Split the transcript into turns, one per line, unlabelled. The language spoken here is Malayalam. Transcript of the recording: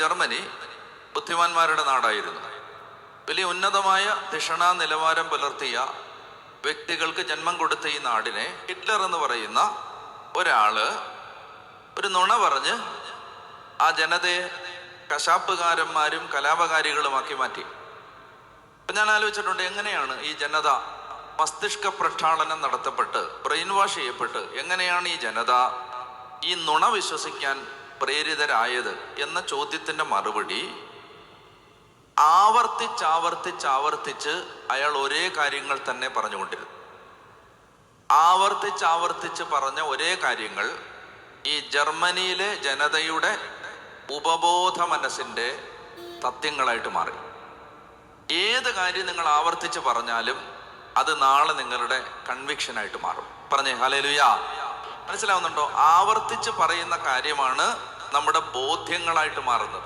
ജർമ്മനി ബുദ്ധിമാന്മാരുടെ നാടായിരുന്നു. വലിയ ഉന്നതമായ ധിഷണാ നിലവാരം പുലർത്തിയ വ്യക്തികൾക്ക് ജന്മം കൊടുത്ത ഈ നാടിനെ ഹിറ്റ്ലർ എന്ന് പറയുന്ന ഒരാള് ഒരു നുണ പറഞ്ഞ് ആ ജനതയെ കശാപ്പുകാരന്മാരും കലാപകാരികളുമാക്കി മാറ്റി. അപ്പം ഞാൻ ആലോചിച്ചിട്ടുണ്ട്, എങ്ങനെയാണ് ഈ ജനത മസ്തിഷ്ക പ്രക്ഷാളനം നടത്തപ്പെട്ട് ബ്രെയിൻ വാഷ് ചെയ്യപ്പെട്ട് എങ്ങനെയാണ് ഈ ജനത ഈ നുണ വിശ്വസിക്കാൻ പ്രേരിതരായത് എന്ന ചോദ്യത്തിൻ്റെ മറുപടി ആവർത്തിച്ചാവർത്തിച്ച് അയാൾ ഒരേ കാര്യങ്ങൾ തന്നെ പറഞ്ഞുകൊണ്ടിരുന്നു. ആവർത്തിച്ചാവർത്തിച്ച് പറഞ്ഞ ഒരേ കാര്യങ്ങൾ ഈ ജർമ്മനിയിലെ ജനതയുടെ ഉപബോധ മനസ്സിൻ്റെ തത്വങ്ങളായിട്ട് മാറി. ഏത് കാര്യം നിങ്ങൾ ആവർത്തിച്ച് പറഞ്ഞാലും അത് നാളെ നിങ്ങളുടെ കൺവിക്ഷനായിട്ട് മാറും. പറഞ്ഞേ ഹല്ലേലൂയ. മനസ്സിലാവുന്നുണ്ടോ? ആവർത്തിച്ച് പറയുന്ന കാര്യമാണ് നമ്മുടെ ബോധ്യങ്ങളായിട്ട് മാറുന്നത്.